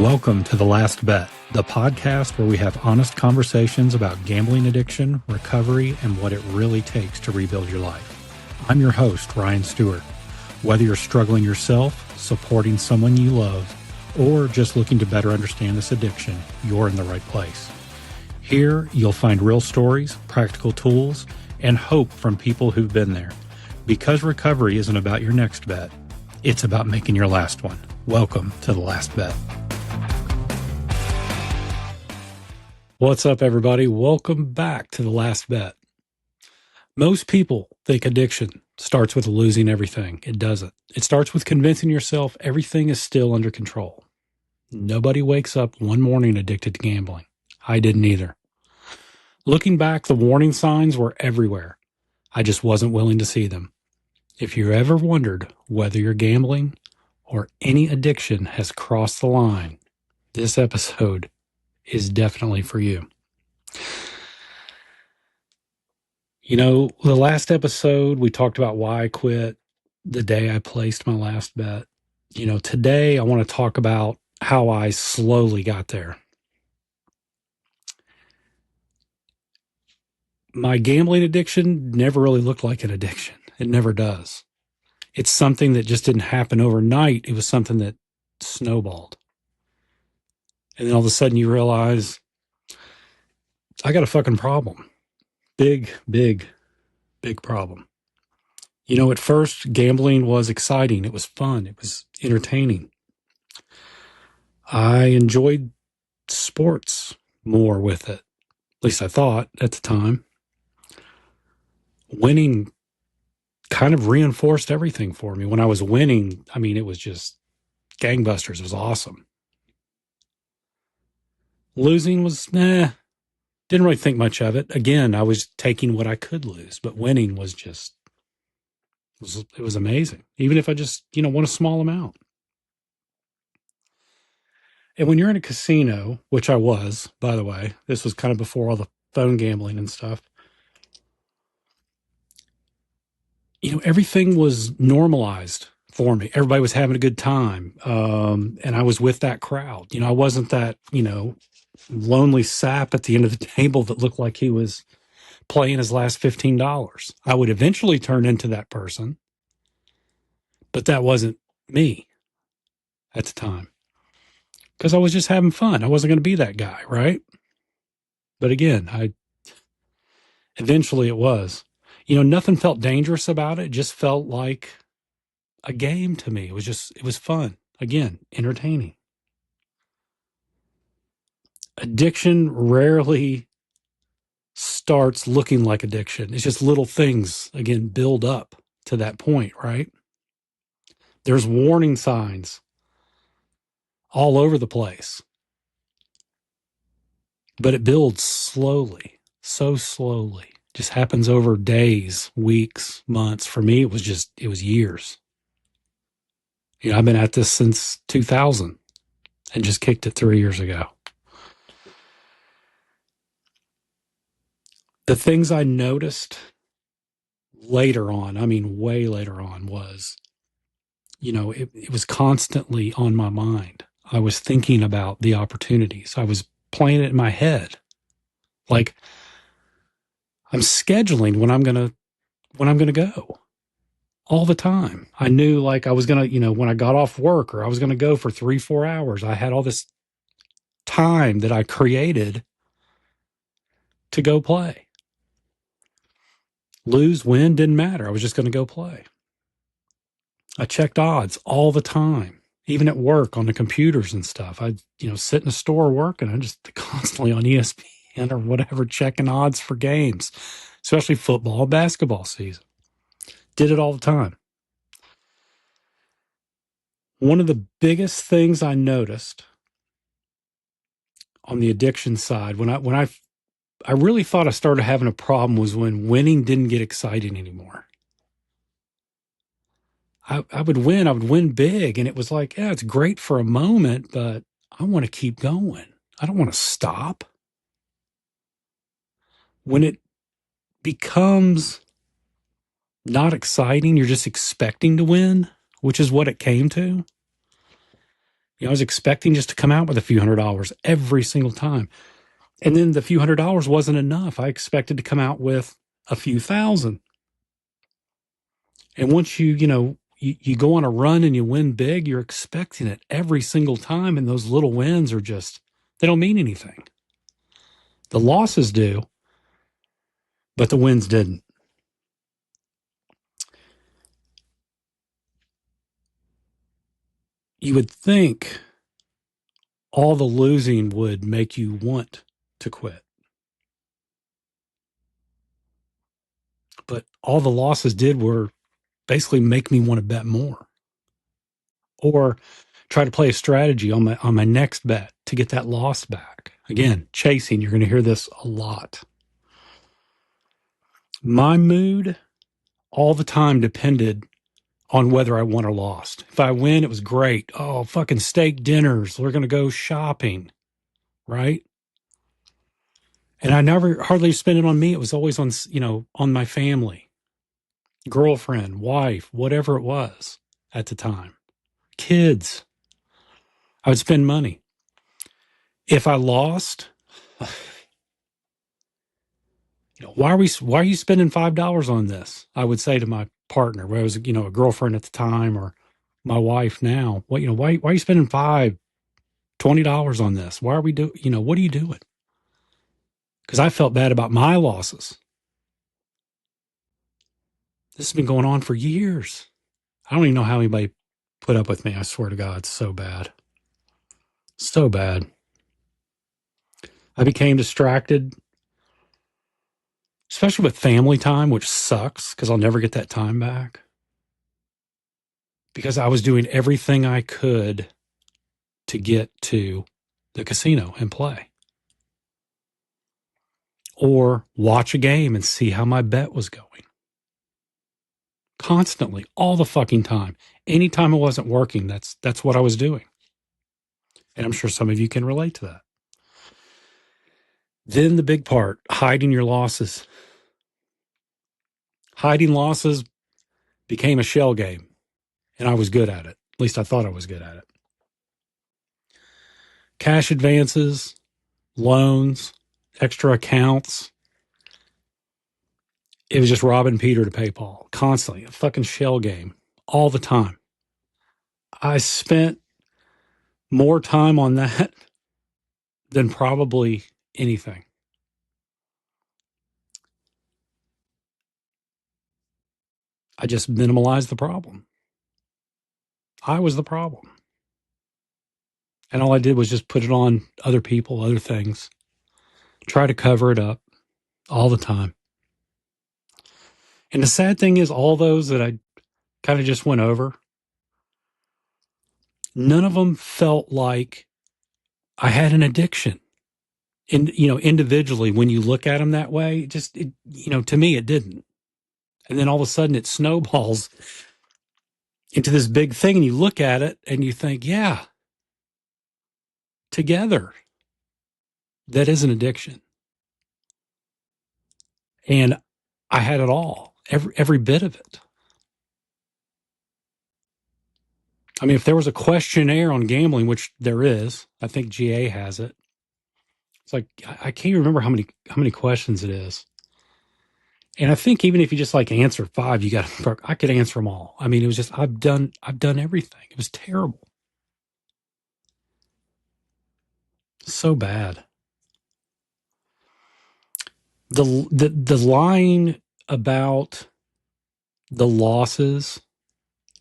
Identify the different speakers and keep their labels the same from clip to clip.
Speaker 1: Welcome to The Last Bet, the podcast where we have honest conversations about gambling addiction, recovery, and what it really takes to rebuild your life. I'm your host, Ryan Stewart. Whether you're struggling yourself, supporting someone you love, or just looking to better understand this addiction, you're in the right place. Here, you'll find real stories, practical tools, and hope from people who've been there. Because recovery isn't about your next bet, it's about making your last one. Welcome to The Last Bet. What's up, everybody? Welcome back to The Last Bet. Most people think addiction starts with losing everything. It doesn't. It starts with convincing yourself everything is still under control. Nobody wakes up one morning addicted to gambling. I didn't either. Looking back, the warning signs were everywhere. I just wasn't willing to see them. If you ever wondered whether your gambling or any addiction has crossed the line, this episode is definitely for you. You know, the last episode, we talked about why I quit the day I placed my last bet. You know, today I want to talk about how I slowly got there. My gambling addiction never really looked like an addiction. It never does. It's something that just didn't happen overnight. It was something that snowballed. And then all of a sudden you realize, I got a fucking problem. Big problem. You know, at first, gambling was exciting. It was fun. It was entertaining. I enjoyed sports more with it. At least I thought at the time. Winning kind of reinforced everything for me. When I was winning, I mean, it was just gangbusters. It was awesome. Losing was, didn't really think much of it. Again, I was taking what I could lose, but winning was just, it was amazing. Even if I just, won a small amount. And when you're in a casino, which I was, by the way, this was kind of before all the phone gambling and stuff, everything was normalized for me. Everybody was having a good time. And I was with that crowd. I wasn't that, lonely sap at the end of the table that looked like he was playing his last $15. I would eventually turn into that person, but that wasn't me at the time because I was just having fun. I wasn't going to be that guy, right? But again, eventually it was. Nothing felt dangerous about it. It just felt like a game to me. It was fun. Again, entertaining. Addiction rarely starts looking like addiction. It's just little things, again, build up to that point, right? There's warning signs all over the place. But it builds slowly, so slowly. Just happens over days, weeks, months. For me, it was years. I've been at this since 2000 and just kicked it 3 years ago. The things I noticed later on, I mean, way later on, was, it was constantly on my mind. I was thinking about the opportunities. I was playing it in my head. Like, I'm scheduling when I'm going to go all the time. I knew like I was going to, when I got off work or I was going to go for 3-4 hours, I had all this time that I created to go play. Lose, win, didn't matter. I was just going to go play. I checked odds all the time, even at work on the computers and stuff. I'd, sit in a store working. I'm just constantly on ESPN or whatever, checking odds for games, especially football, basketball season. Did it all the time. One of the biggest things I noticed on the addiction side, when I really thought I started having a problem, was when winning didn't get exciting anymore. I would win big, and it was like, yeah, it's great for a moment, but I want to keep going. I don't want to stop. When it becomes not exciting, you're just expecting to win, which is what it came to. I was expecting just to come out with a few $100s every single time. And then the few $100s wasn't enough. I expected to come out with a few thousand. And once you go on a run and you win big, you're expecting it every single time. And those little wins are just, they don't mean anything. The losses do, but the wins didn't. You would think all the losing would make you want to quit. But all the losses did were basically make me want to bet more or try to play a strategy on my next bet to get that loss back. Again, chasing, you're going to hear this a lot. My mood all the time depended on whether I won or lost. If I win, it was great. Oh, fucking steak dinners. We're going to go shopping, right? And I never hardly spent it on me. It was always on, on my family, girlfriend, wife, whatever it was at the time. Kids. I would spend money. If I lost, why are you spending $5 on this? I would say to my partner, where I was, a girlfriend at the time, or my wife now. Why are you spending $20 on this? Why are we what are you doing? Because I felt bad about my losses. This has been going on for years. I don't even know how anybody put up with me. I swear to God, it's so bad. So bad. I became distracted, especially with family time, which sucks because I'll never get that time back. Because I was doing everything I could to get to the casino and play. Or watch a game and see how my bet was going. Constantly, all the fucking time. Anytime it wasn't working, that's what I was doing. And I'm sure some of you can relate to that. Then the big part, hiding your losses. Hiding losses became a shell game, and I was good at it. At least I thought I was good at it. Cash advances, loans, extra accounts. It was just robbing Peter to pay Paul. Constantly, a fucking shell game, all the time. I spent more time on that than probably anything. I just minimalized the problem. I was the problem. And all I did was just put it on other people, other things, try to cover it up all the time. And the sad thing is, all those that I kind of just went over, none of them felt like I had an addiction. And, individually, when you look at them that way, to me, it didn't. And then all of a sudden it snowballs into this big thing, and you look at it and you think, yeah, together, that is an addiction. And I had it all, every bit of it. I mean, if there was a questionnaire on gambling, which there is, I think GA has it. It's like, I can't remember how many questions it is. And I think even if you just answer 5, I could answer them all. I mean, it was just, I've done everything. It was terrible. So bad. The line about the losses,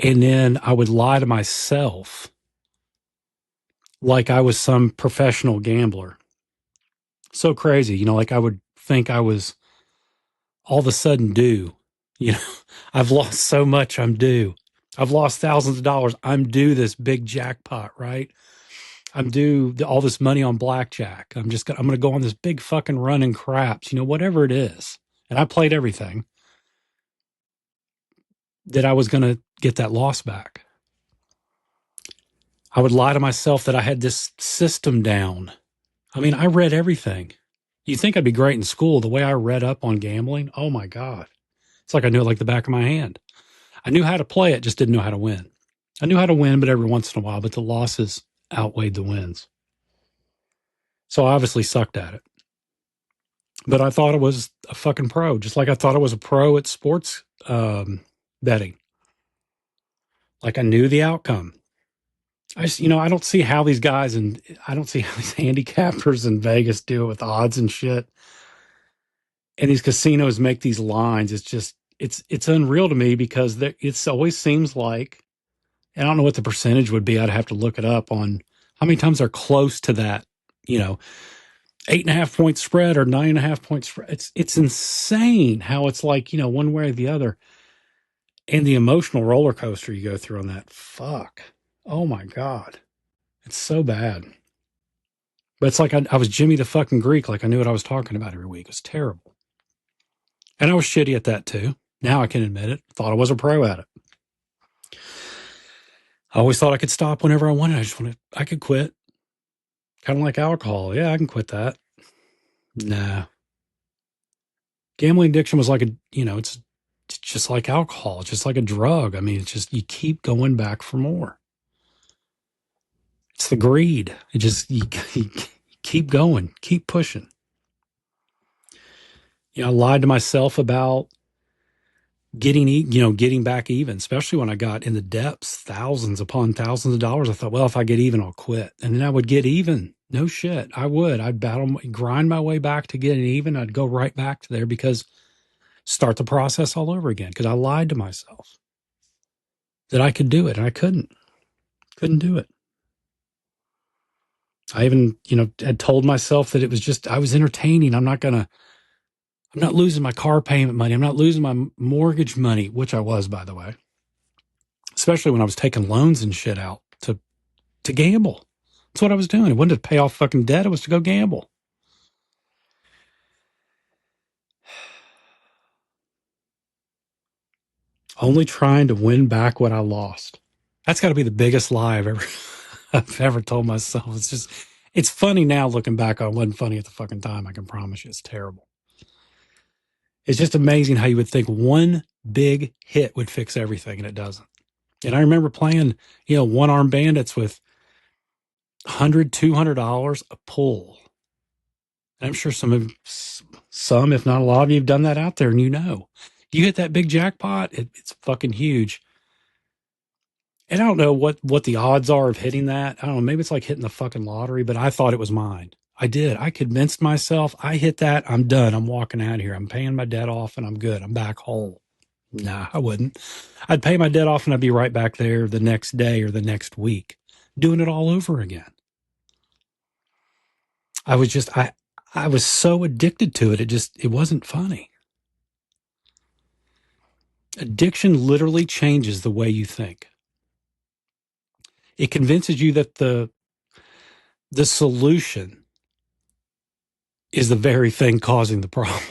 Speaker 1: and then I would lie to myself like I was some professional gambler. So crazy, I would think I was all of a sudden due. I've lost so much, I'm due. I've lost thousands of dollars. I'm due this big jackpot, right? I'm due all this money on blackjack. I'm going to go on this big fucking run in craps, whatever it is. And I played everything that I was going to get that loss back. I would lie to myself that I had this system down. I mean, I read everything. You'd think I'd be great in school. The way I read up on gambling, oh my God. It's like I knew it like the back of my hand. I knew how to play it, just didn't know how to win. I knew how to win, but every once in a while, but the losses, outweighed the wins. So I obviously sucked at it. But I thought it was a fucking pro, just like I thought I was a pro at sports betting. Like I knew the outcome. I just, I don't see how these guys and I don't see how these handicappers in Vegas do it with odds and shit. And these casinos make these lines. It's just, it's unreal to me because it always seems like, and I don't know what the percentage would be. I'd have to look it up on how many times they're close to that, you know, 8.5 point spread or 9.5 point spread. It's insane how it's like, one way or the other. And the emotional roller coaster you go through on that. Fuck. Oh my God. It's so bad. But it's like I was Jimmy the fucking Greek, like I knew what I was talking about every week. It was terrible. And I was shitty at that too. Now I can admit it. Thought I was a pro at it. I always thought I could stop whenever I wanted. I could quit. Kind of like alcohol. Yeah, I can quit that. Nah. Gambling addiction was like it's just like alcohol. It's just like a drug. I mean, it's just, you keep going back for more. It's the greed. It just, you keep going, keep pushing. I lied to myself about getting back even, especially when I got in the depths, thousands upon thousands of dollars. I thought, well, if I get even, I'll quit. And then I would get even. No shit. I would. I'd grind my way back to getting even. I'd go right back to there because start the process all over again. Because I lied to myself that I could do it. And I couldn't do it. I even, had told myself that it was just, I was entertaining. I'm not losing my car payment money. I'm not losing my mortgage money, which I was, by the way, especially when I was taking loans and shit out to gamble. That's what I was doing. It wasn't to pay off fucking debt. It was to go gamble. Only trying to win back what I lost. That's got to be the biggest lie I've ever told myself. It's funny now looking back on it. It wasn't funny at the fucking time. I can promise you it's terrible. It's just amazing how you would think one big hit would fix everything, and it doesn't. And I remember playing, one-arm bandits with $100, $200 a pull. And I'm sure some, if not a lot of you, have done that out there, and you hit that big jackpot, it's fucking huge. And I don't know what the odds are of hitting that. I don't know. Maybe it's like hitting the fucking lottery, but I thought it was mine. I did. I convinced myself I hit that. I'm done. I'm walking out of here. I'm paying my debt off and I'm good. I'm back whole. Nah, I wouldn't. I'd pay my debt off and I'd be right back there the next day or the next week doing it all over again. I was so addicted to it. It wasn't funny. Addiction literally changes the way you think. It convinces you that the solution is the very thing causing the problem.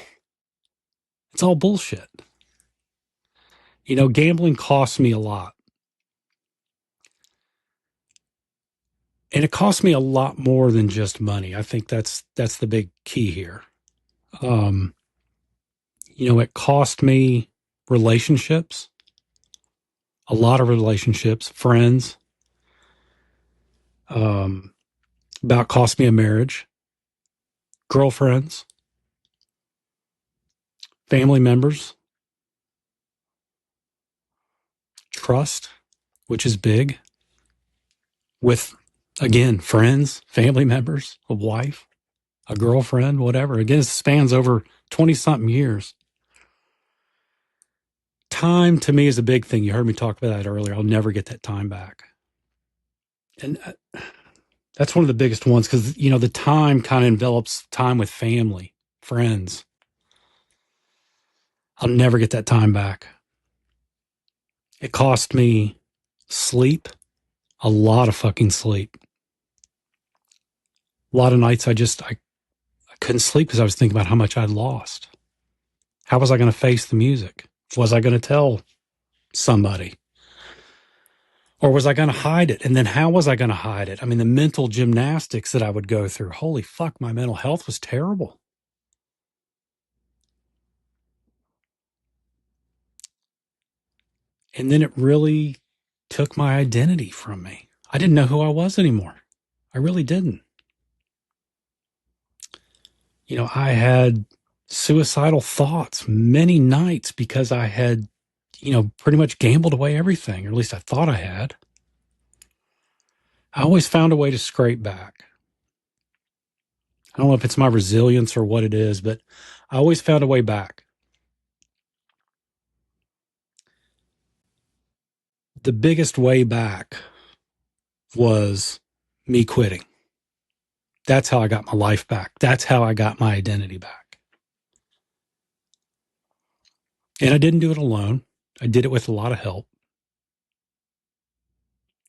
Speaker 1: It's all bullshit. Gambling costs me a lot. And it costs me a lot more than just money. I think that's the big key here. It cost me relationships, a lot of relationships, friends. About cost me a marriage, girlfriends, family members, trust, which is big, with, again, friends, family members, a wife, a girlfriend, whatever. Again, it spans over 20-something years. Time to me is a big thing. You heard me talk about that earlier. I'll never get that time back. And that's one of the biggest ones because, the time kind of envelops time with family, friends. I'll never get that time back. It cost me sleep, a lot of fucking sleep. A lot of nights I couldn't sleep because I was thinking about how much I'd lost. How was I going to face the music? Was I going to tell somebody? Or was I going to hide it? And then how was I going to hide it? I mean, the mental gymnastics that I would go through. Holy fuck, my mental health was terrible. And then it really took my identity from me. I didn't know who I was anymore. I really didn't. I had suicidal thoughts many nights because I had, pretty much gambled away everything, or at least I thought I had. I always found a way to scrape back. I don't know if it's my resilience or what it is, but I always found a way back. The biggest way back was me quitting. That's how I got my life back. That's how I got my identity back. And I didn't do it alone. I did it with a lot of help.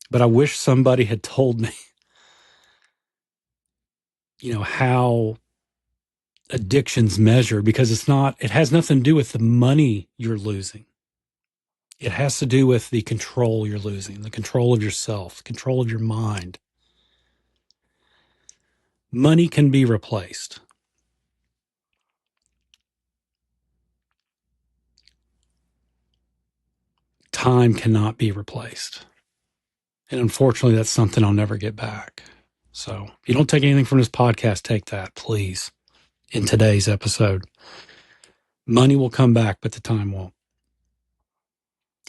Speaker 1: But I wish somebody had told me, how addictions measure, because it has nothing to do with the money you're losing. It has to do with the control you're losing, the control of yourself, control of your mind. Money can be replaced. Time cannot be replaced. And unfortunately, that's something I'll never get back. So if you don't take anything from this podcast, take that, please, in today's episode. Money will come back, but the time won't.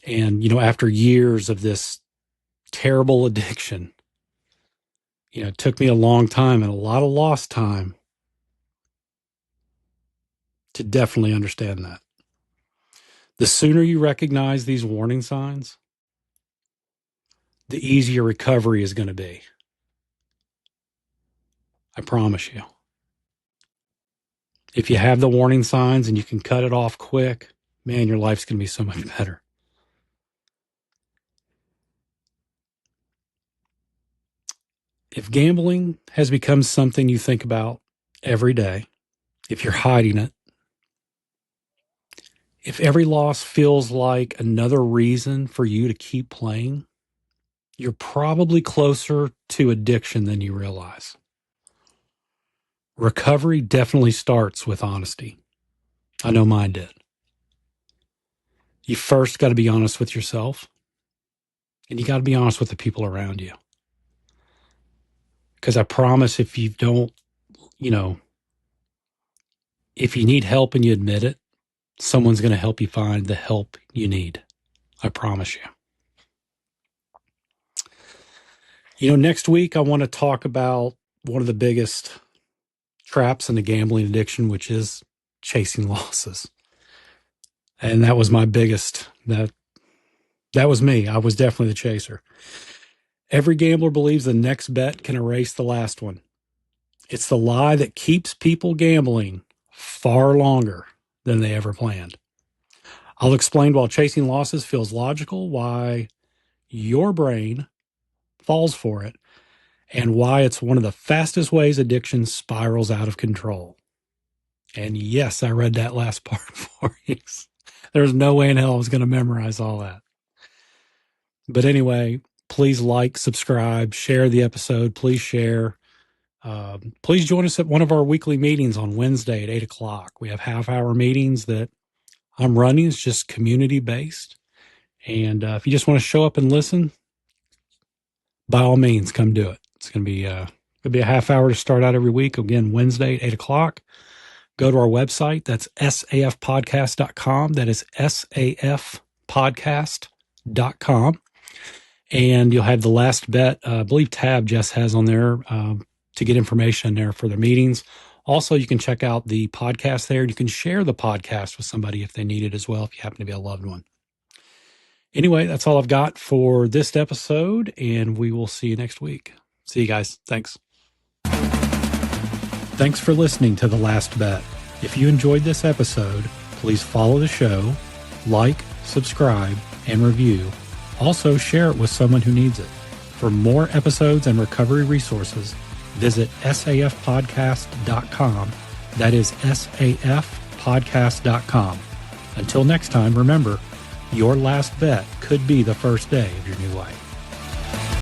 Speaker 1: And, after years of this terrible addiction, it took me a long time and a lot of lost time to definitely understand that. The sooner you recognize these warning signs, the easier recovery is going to be. I promise you. If you have the warning signs and you can cut it off quick, man, your life's going to be so much better. If gambling has become something you think about every day, if you're hiding it, if every loss feels like another reason for you to keep playing, you're probably closer to addiction than you realize. Recovery definitely starts with honesty. I know mine did. You first got to be honest with yourself, and you got to be honest with the people around you. Because I promise if you don't, if you need help and you admit it, someone's going to help you find the help you need. I promise you. Next week, I want to talk about one of the biggest traps in the gambling addiction, which is chasing losses. And that was my biggest, that was me. I was definitely the chaser. Every gambler believes the next bet can erase the last one. It's the lie that keeps people gambling far longer than they ever planned. I'll explain why chasing losses feels logical, why your brain falls for it, and why it's one of the fastest ways addiction spirals out of control. And yes, I read that last part for you. There's no way in hell I was going to memorize all that. But anyway, please like, subscribe, share the episode. Please share. Please join us at one of our weekly meetings on Wednesday at 8 o'clock. We have half-hour meetings that I'm running. It's just community-based. And if you just want to show up and listen, by all means, come do it. It's going to be a half hour to start out every week. Again, Wednesday at 8 o'clock. Go to our website. That's safpodcast.com. That is safpodcast.com. And you'll have the last bet, I believe tab Jess has on there to get information there for the meetings. Also, you can check out the podcast there. You can share the podcast with somebody if they need it as well, if you happen to be a loved one. Anyway, that's all I've got for this episode, and we will see you next week. See you guys. Thanks. Thanks for listening to The Last Bet. If you enjoyed this episode, please follow the show, like, subscribe, and review. Also, share it with someone who needs it. For more episodes and recovery resources, visit safpodcast.com. That is safpodcast.com. Until next time, remember, your last bet could be the first day of your new life.